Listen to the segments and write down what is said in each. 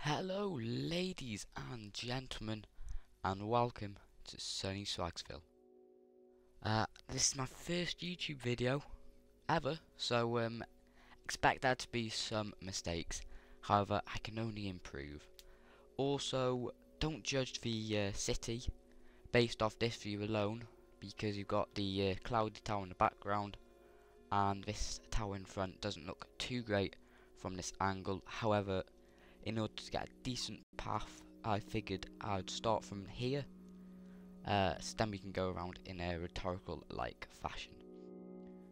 Hello ladies and gentlemen, and welcome to sunny Swagsville. This is my first YouTube video ever, so expect there to be some mistakes. However, I can only improve. Also, don't judge the city based off this view alone, because you've got the cloudy tower in the background and this tower in front doesn't look too great from this angle. However, in order to get a decent path, I figured I'd start from here, so then we can go around in a rhetorical-like fashion.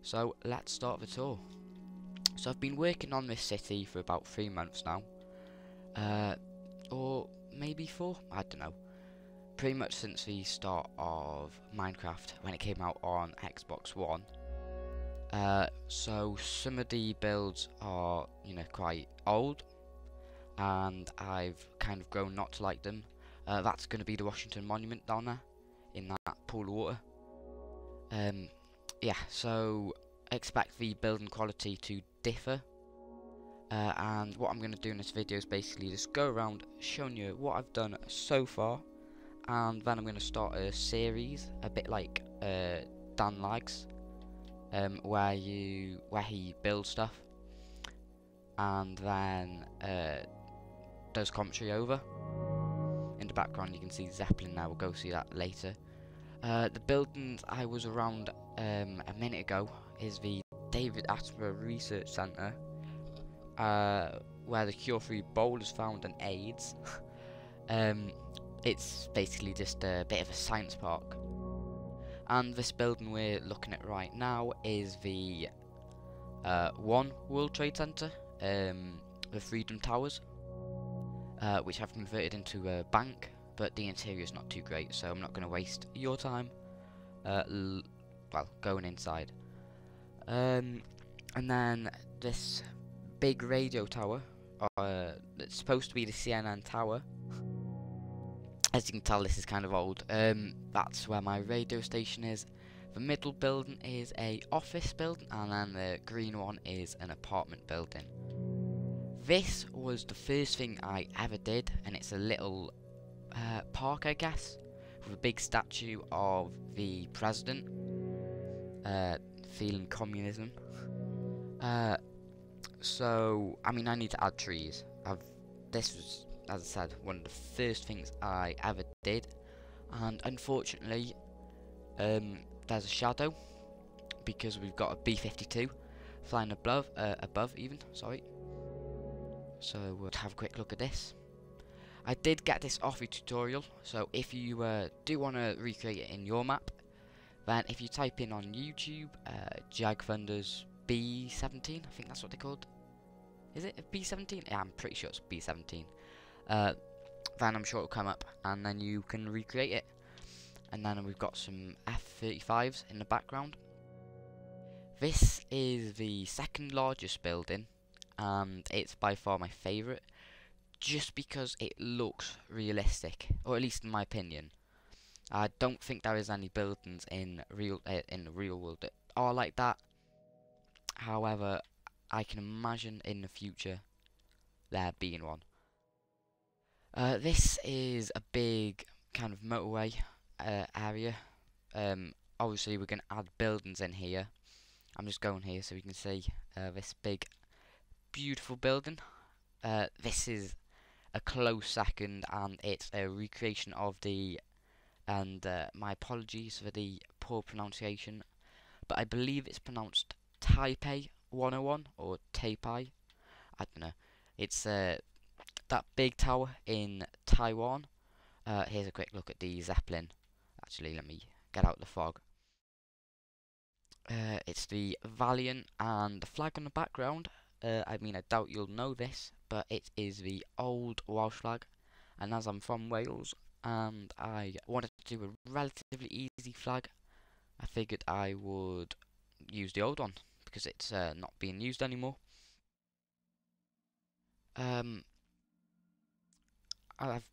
So let's start the tour. So I've been working on this city for about 3 months now, or maybe 4, I don't know. Pretty much since the start of Minecraft when it came out on Xbox One. So some of the builds are, quite old, and I've kind of grown not to like them. That's going to be the Washington Monument down there in that pool of water. Yeah, so expect the building quality to differ, and what I'm going to do in this video is basically just go around showing you what I've done so far, and then I'm going to start a series a bit like Dan likes, where he builds stuff and then does commentary over. In the background you can see Zeppelin now, we'll go see that later. The buildings I was around a minute ago is the David Attenborough Research Centre, where the cure for Ebola is found and AIDS. It's basically just a bit of a science park. And this building we're looking at right now is the One World Trade Center, the Freedom Towers, which I've converted into a bank, but the interior is not too great, so I'm not going to waste your time going inside. And then this big radio tower, that's supposed to be the CNN tower. As you can tell, this is kind of old. That's where my radio station is. The middle building is a office building, and then the green one is an apartment building. This was the first thing I ever did, and it's a little park, I guess, with a big statue of the president, feeling communism. So, I mean, I need to add trees. This was, as I said, one of the first things I ever did, and unfortunately, there's a shadow because we've got a B-52 flying above even. Sorry. So we'll have a quick look at this. I did get this off a tutorial, so if you do want to recreate it in your map, then if you type in on YouTube, Jag Thunder's B-17, I think that's what they're called. Is it a B-17? Yeah, I'm pretty sure it's B-17. Then I'm sure it'll come up, and then you can recreate it. And then we've got some F-35s in the background. This is the second largest building, and it's by far my favourite, just because it looks realistic, or at least in my opinion. I don't think there is any buildings in the real world that are like that. However, I can imagine in the future there being one. This is a big kind of motorway area. Obviously we're going to add buildings in here. I'm just going here so we can see this big beautiful building. This is a close second, and it's a recreation of the, and my apologies for the poor pronunciation, but I believe it's pronounced Taipei 101 or Taipei, I don't know. It's that big tower in Taiwan. Here's a quick look at the Zeppelin. Actually, let me get out the fog. It's the Valiant, and the flag on the background, I mean, I doubt you'll know this, but it is the old Welsh flag, and as I'm from Wales and I wanted to do a relatively easy flag, I figured I would use the old one because it's not being used anymore. I've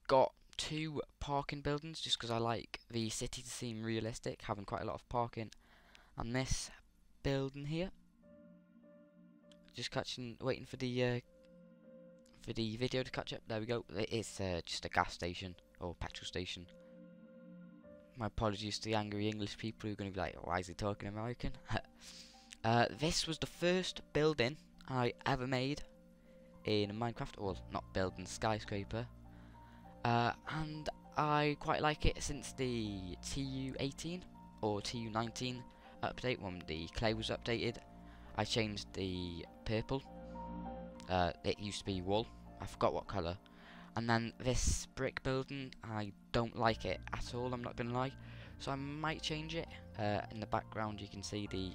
got 2 parking buildings just because I like the city to seem realistic, having quite a lot of parking. And this building here, just waiting for the for the video to catch up. There we go. It's just a gas station or petrol station. My apologies to the angry English people who are going to be like, why is he talking American? This was the first building I ever made in Minecraft, or not building, skyscraper. And I quite like it since the TU18 or TU19 update, when the clay was updated. I changed the purple. It used to be wool. I forgot what colour. And then this brick building, I don't like it at all, I'm not going to lie. So I might change it. In the background you can see the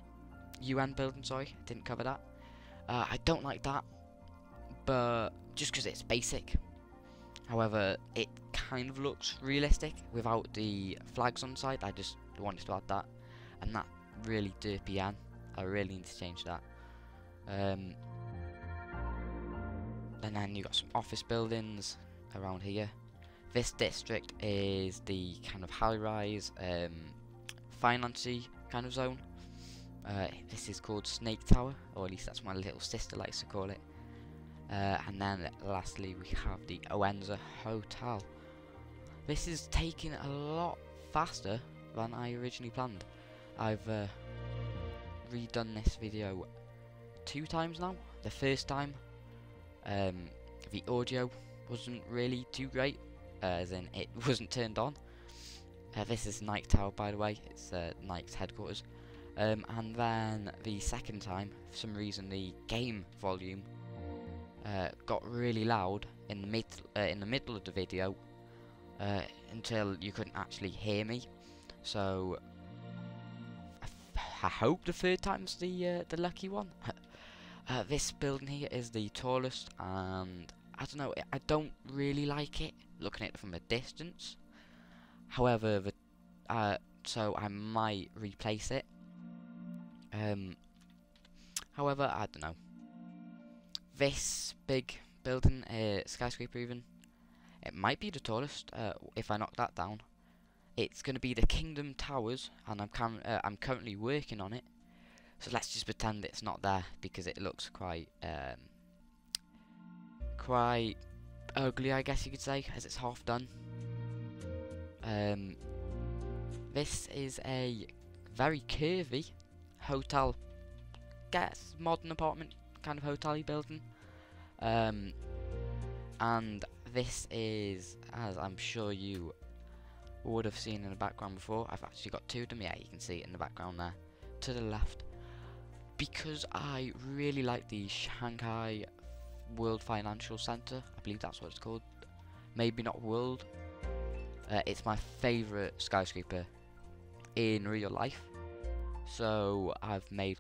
UN building, sorry, I didn't cover that. I don't like that, but just because it's basic. However, it kind of looks realistic without the flags on the side. I just wanted to add that. And that really derpy N, I really need to change that. And then you got some office buildings around here. This district is the kind of high-rise, financy kind of zone. This is called Snake Tower, or at least that's my little sister likes to call it. And then lastly we have the Owenza Hotel. This is taking a lot faster than I originally planned. I've redone this video 2 times now. The first time the audio wasn't really too great, as in it wasn't turned on. This is Nike Tower, by the way. It's Nike's headquarters. And then the second time, for some reason, the game volume got really loud in the middle of the video until you couldn't actually hear me. So I hope the third time's the lucky one. This building here is the tallest, and I don't know, I don't really like it looking at it from a distance. However, so I might replace it. However, I don't know. This big building, skyscraper even, it might be the tallest if I knock that down. It's going to be the Kingdom Towers, and I'm currently working on it. So let's just pretend it's not there, because it looks quite ugly, I guess you could say, as it's half done. This is a very curvy hotel, guess modern apartment kind of hotel-y building. And this is, as I'm sure you would have seen in the background before, I've actually got 2 of them. Yeah, you can see it in the background there to the left. Because I really like the Shanghai World Financial Center, I believe that's what it's called, maybe not World. It's my favourite skyscraper in real life, so I've made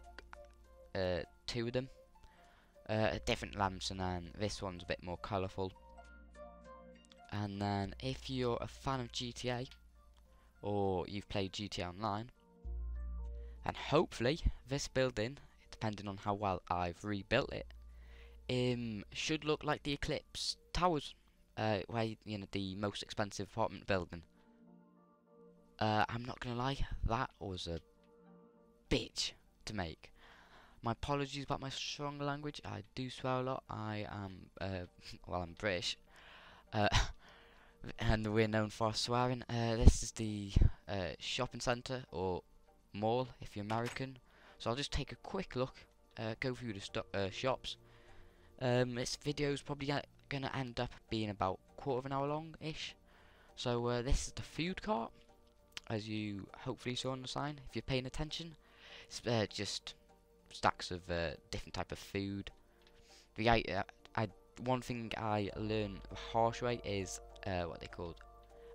2 of them, different lamps, and then this one's a bit more colourful. And then if you're a fan of GTA, or you've played GTA Online, and hopefully this building, depending on how well I've rebuilt it, should look like the Eclipse Towers, where, you know, the most expensive apartment building. I'm not gonna lie, that was a bitch to make. My apologies about my strong language. I do swear a lot. I am well, I'm British, and we're known for our swearing. This is the shopping centre, or mall if you're American. So I'll just take a quick look, go through the shops. This video is probably gonna end up being about quarter of an hour long ish. So this is the food cart, as you hopefully saw on the sign if you're paying attention. It's just stacks of different type of food. One thing I learned the harsh way is what they called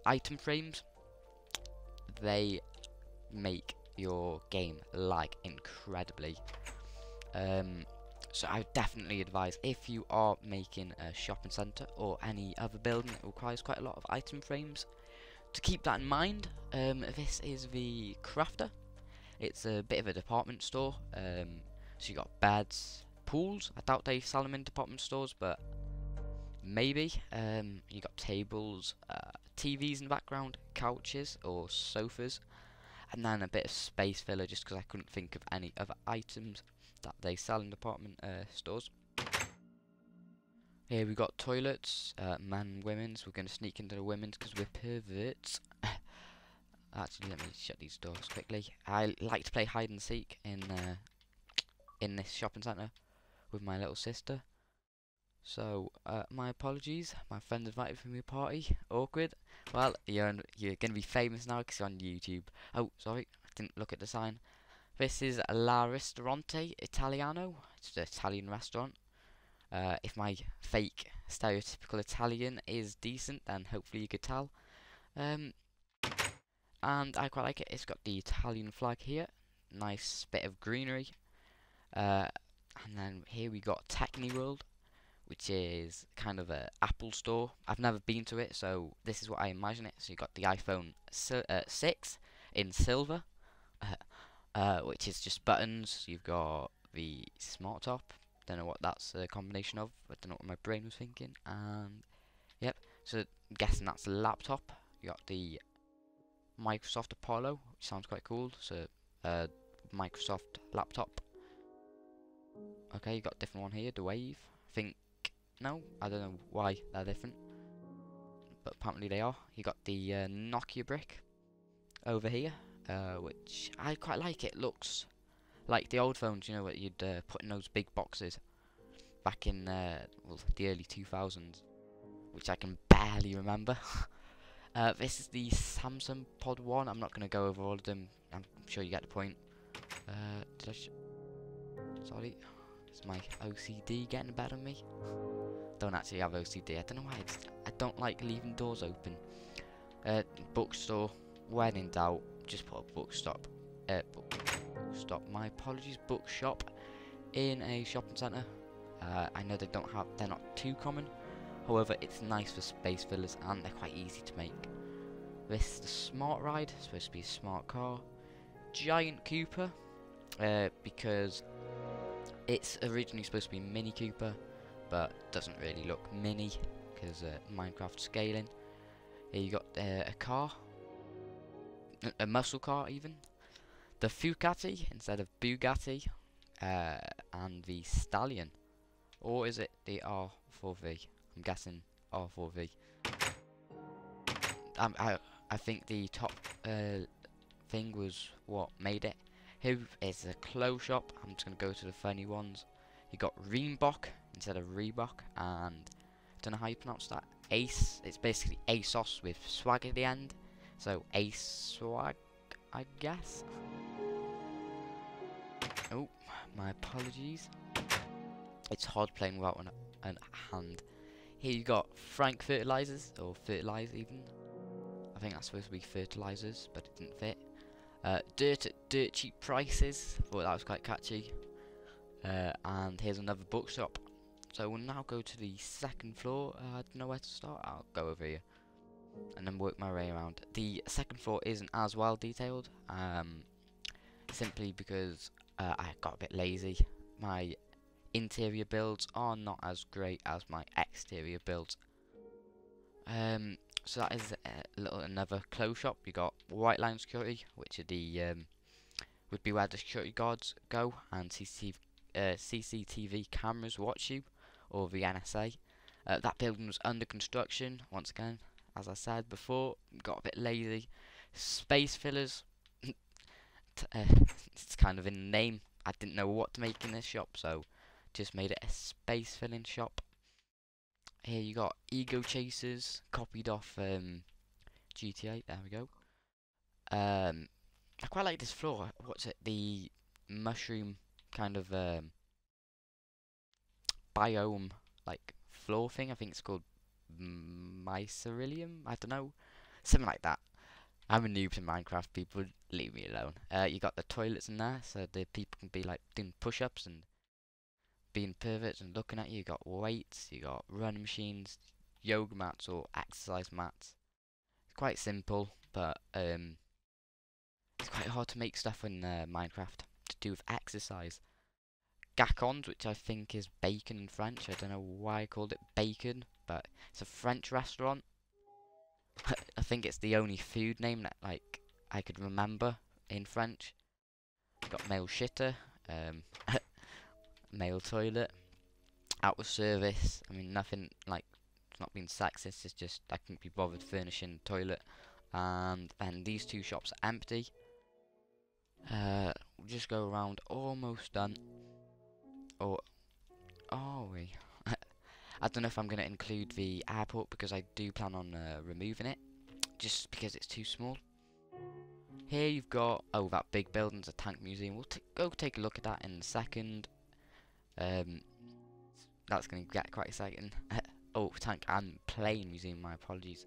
item frames. They make your game lag incredibly. So I definitely advise, if you are making a shopping centre or any other building that requires quite a lot of item frames, to keep that in mind. This is the Crafter. It's a bit of a department store. So you got beds, pools. I doubt they sell them in department stores, but maybe. You got tables, TVs in the background, couches or sofas, and then a bit of space filler, just because I couldn't think of any other items that they sell in department stores. Here we got toilets, men, women's. We're going to sneak into the women's because we're perverts. Actually, let me shut these doors quickly. I like to play hide and seek in this shopping centre with my little sister. So, my apologies. My friend invited me to a party. Awkward. Well, you're going to be famous now because you're on YouTube. Oh, sorry. I didn't look at the sign. This is La Ristorante Italiano. It's an Italian restaurant. If my fake stereotypical Italian is decent, then hopefully you could tell. And I quite like it. It's got the Italian flag here. Nice bit of greenery. And then here we got Techni World, which is kind of a Apple store. I've never been to it, so this is what I imagine it. So you got the iPhone 6 in silver, which is just buttons. You've got the smart top. Don't know what that's a combination of. I don't know what my brain was thinking. And yep, so I'm guessing that's a laptop. You got the Microsoft Apollo, which sounds quite cool. So Microsoft laptop. Okay, you got a different one here, the Wave. I think no, I don't know why they're different, but apparently they are. You got the Nokia brick over here, which I quite like. It looks like the old phones, you know, what you'd put in those big boxes back in well, the early 2000s, which I can barely remember. This is the Samsung Pod 1. I'm not going to go over all of them. I'm sure you get the point. Sorry, it's my OCD getting the better of me. Don't actually have OCD. I don't know why. I don't like leaving doors open. Bookstore. When in doubt, just put a bookstop. Bookstop. My apologies. Bookshop in a shopping centre. I know they're not too common. However, it's nice for space fillers and they're quite easy to make. This is the Smart Ride. It's supposed to be a smart car. Giant Cooper. Because it's originally supposed to be Mini Cooper, but doesn't really look mini because Minecraft scaling. Here you got a car, a muscle car even. The Fucati instead of Bugatti, and the Stallion, or is it the R4V? I'm guessing R4V. I think the top thing was what made it. Here is a clothes shop. I'm just going to go to the funny ones. You got Reebok instead of Reebok, and I don't know how you pronounce that. Ace. It's basically ASOS with swag at the end. So Ace Swag, I guess. Oh, my apologies. It's hard playing without a hand. Here you got Frank Fertilizers, or Fertilize even. I think that's supposed to be fertilizers, but it didn't fit. Dirt at dirt cheap prices. Thought that was quite catchy. And here's another bookshop. So we'll now go to the second floor. I don't know where to start. I'll go over here and then work my way around. The second floor isn't as well detailed, simply because I got a bit lazy. My interior builds are not as great as my exterior builds. So that is another clothes shop. You got White Line Security, which are the would be where the security guards go, and CCTV cameras watch you, or the NSA. That building was under construction. Once again, as I said before, got a bit lazy. Space fillers. It's kind of in the name. I didn't know what to make in this shop, so just made it a space filling shop. Here you got Ego Chasers, copied off GTA. There we go. I quite like this floor. What's it? The mushroom kind of biome like floor thing. I think it's called mycelium. I don't know, something like that. I'm a noob to Minecraft. People, leave me alone. You got the toilets in there, so the people can be like doing push-ups and being perverts and looking at you. You got weights, you got running machines, yoga mats or exercise mats. It's quite simple, but it's quite hard to make stuff in Minecraft to do with exercise. Gacons, which I think is bacon in French. I don't know why I called it bacon, but it's a French restaurant. I think it's the only food name that like I could remember in French. Got male shitter, male toilet. out of service. I mean, nothing like, it's not being sexist, it's just I couldn't be bothered furnishing the toilet. And then these two shops are empty. We'll just go around, almost done. Or, are we? I don't know if I'm going to include the airport because I do plan on removing it, just because it's too small. Here you've got, oh, that big building's a tank museum. We'll go take a look at that in a second. That's going to get quite exciting. Oh, tank and plane museum, my apologies.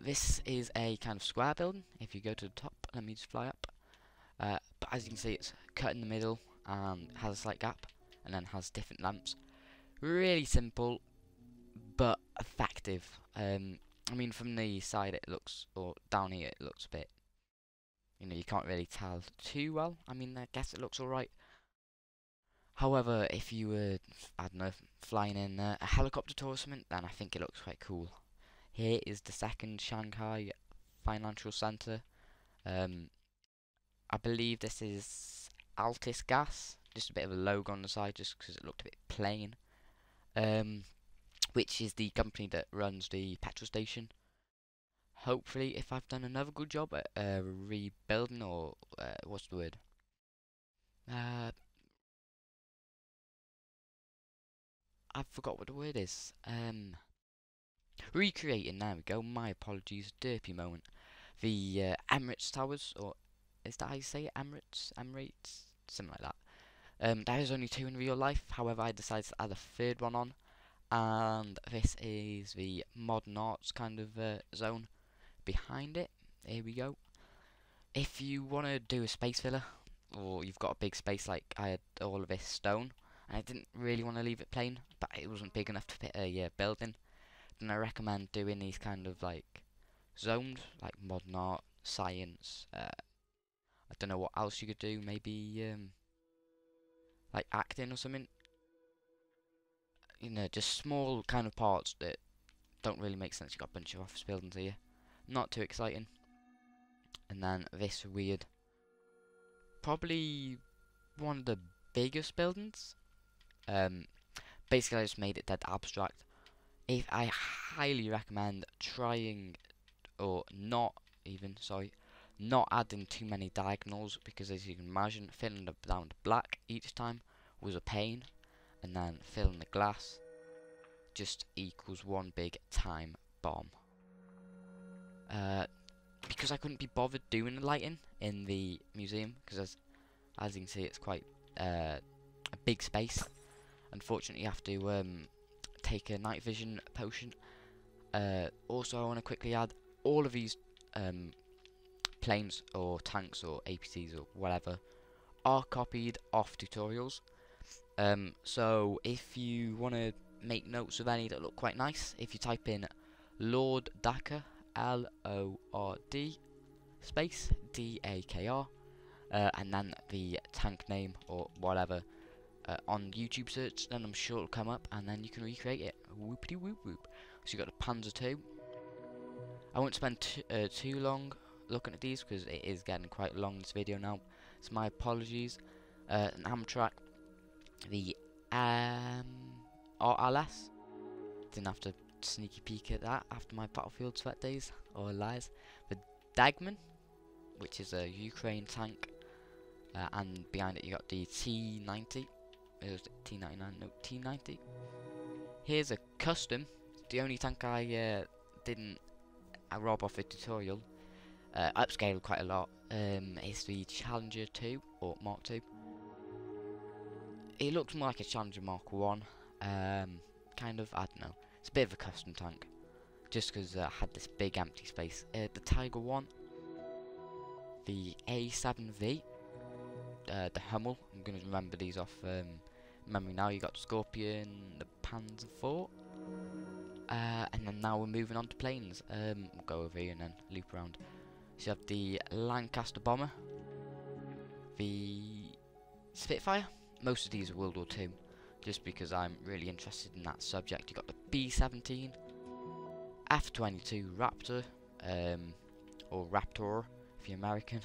This is a kind of square building. If you go to the top, let me just fly up. But as you can see, it's cut in the middle and has a slight gap, and then has different lamps. Really simple, but effective. I mean, from the side it looks, or down here it looks a bit, you know, you can't really tell too well. I mean, I guess it looks alright. However, if you were, I don't know, flying in a helicopter tour or something, then I think it looks quite cool. Here is the second Shanghai Financial Centre. I believe this is Altis Gas, just a bit of a logo on the side just because it looked a bit plain. Which is the company that runs the petrol station. Hopefully, if I've done another good job at rebuilding, or what's the word? I forgot what the word is. Recreating, there we go, my apologies, derpy moment. The Emirates Towers, or is that how you say it? Emirates? Something like that. There is only two in real life, however I decided to add a third one on. And this is the modern arts kind of zone behind it. Here we go. If you want to do a space filler, or you've got a big space like I had all of this stone, and I didn't really want to leave it plain, but it wasn't big enough to fit a building, then I recommend doing these kind of like zones, like modern art, science, I don't know what else you could do, maybe like acting or something. You know, just small kind of parts that don't really make sense. You've got a bunch of office buildings here. Not too exciting. And then this weird, probably one of the biggest buildings. Basically I just made it dead abstract. If I highly recommend trying, or not even, sorry, not adding too many diagonals, because as you can imagine, filling them down to black each time was a pain. And then filling the glass just equals one big time bomb. Because I couldn't be bothered doing the lighting in the museum, because as you can see, it's quite a big space. Unfortunately, you have to take a night vision potion. Also, I want to quickly add all of these planes or tanks or APCs or whatever are copied off tutorials. So if you want to make notes of any that look quite nice, if you type in Lord Dakar, Lord space Dakr, and then the tank name or whatever on YouTube search, then I'm sure it'll come up, and then you can recreate it. Whoopity whoop whoop. So you got the Panzer II. I won't spend too long looking at these because it is getting quite long, this video now. So my apologies. An Amtrak. The RLS. Didn't have to sneaky peek at that after my Battlefield Sweat days, or lies. The Dagman, which is a Ukraine tank, and behind it you got the T90. It was T99, no, T90. Here's a custom. The only tank I didn't rob off a tutorial. Upscaled quite a lot. Is the Challenger 2 or Mark 2. It looks more like a Challenger Mark 1, kind of, I don't know. It's a bit of a custom tank, just because I had this big empty space. The Tiger 1, the A7V, the Hummel, I'm going to remember these off memory now. You got Scorpion, the Panzer 4, and then now we're moving on to planes. We'll go over here and then loop around. So you have the Lancaster Bomber, the Spitfire. Most of these are World War II, just because I'm really interested in that subject. You got the B-17, F-22 Raptor, or Raptor if you're American.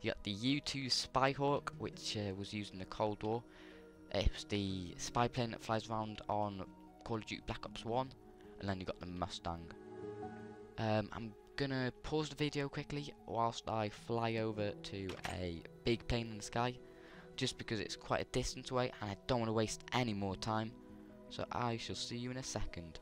You got the U-2 Spyhawk, which was used in the Cold War. It's the spy plane that flies around on Call of Duty Black Ops 1, and then you got the Mustang. I'm gonna pause the video quickly whilst I fly over to a big plane in the sky, just because it's quite a distance away and I don't want to waste any more time. So I shall see you in a second.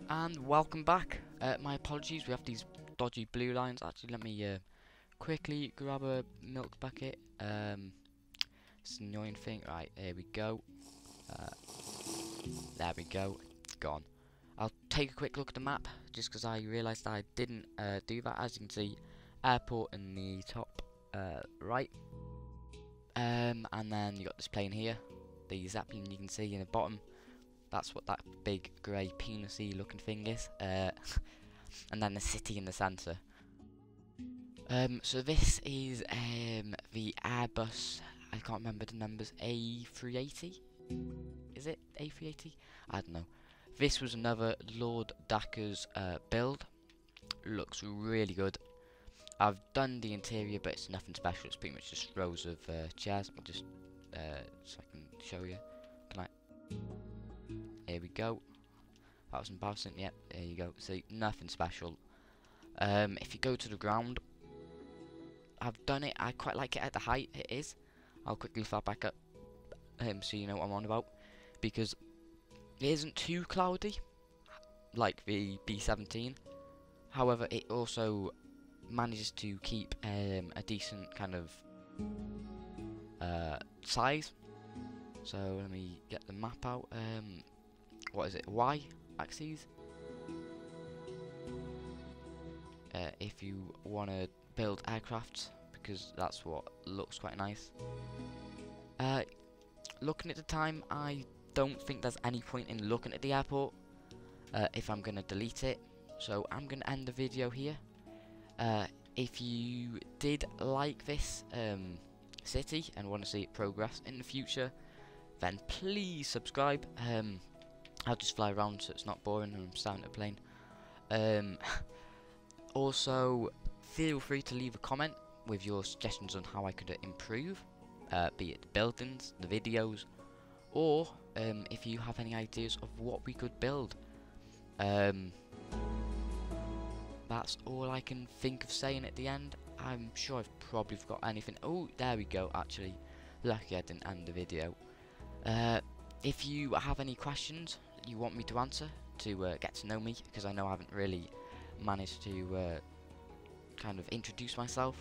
And welcome back. My apologies, we have these dodgy blue lines. Actually, let me quickly grab a milk bucket. It's an annoying thing. Right, here we go. There we go. Gone. I'll take a quick look at the map, just because I realised I didn't do that. As you can see, airport in the top right. And then you got this plane here. The Zeppelin you can see in the bottom. That's what that big grey penisy looking thing is. And then the city in the centre. So this is the Airbus, I can't remember the numbers, A380? Is it A380? I don't know. This was another Lord Dacre's build. Looks really good. I've done the interior, but it's nothing special. It's pretty much just rows of chairs. I'll just so I can show you. Can I? Here we go. That was embarrassing. Yep, there you go. See, nothing special. If you go to the ground, I've done it. I quite like it at the height it is. I'll quickly fly back up, so you know what I'm on about, because it isn't too cloudy, like the B-17. However, it also manages to keep a decent kind of size. So let me get the map out. What is it? Y axes. If you want to build aircraft, because that's what looks quite nice. Looking at the time, I don't think there's any point in looking at the airport if I'm going to delete it. So I'm going to end the video here. If you did like this city and want to see it progress in the future, then please subscribe. I'll just fly around so it's not boring and I'm starting a plane. Also, feel free to leave a comment with your suggestions on how I could improve, be it the buildings, the videos, or if you have any ideas of what we could build. That's all I can think of saying at the end. I'm sure I've probably forgot anything. Oh, there we go, actually. Lucky I didn't end the video. If you have any questions you want me to answer to get to know me, because I know I haven't really managed to kind of introduce myself,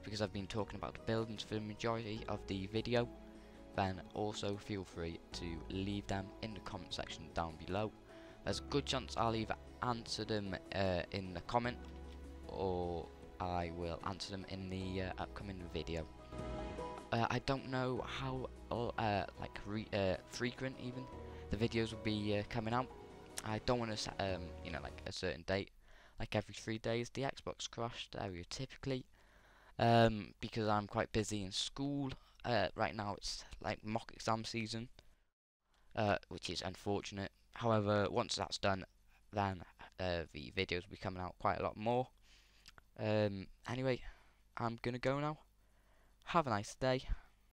because I've been talking about the buildings for the majority of the video, then also feel free to leave them in the comment section down below. There's a good chance I'll either answer them in the comment, or I will answer them in the upcoming video. I don't know how frequent even the videos will be coming out. I don't want to set you know, like a certain date, like every 3 days. The Xbox crashed typically, because I'm quite busy in school. Right now it's like mock exam season, which is unfortunate. However, once that's done, then the videos will be coming out quite a lot more. Anyway, I'm gonna go now. Have a nice day.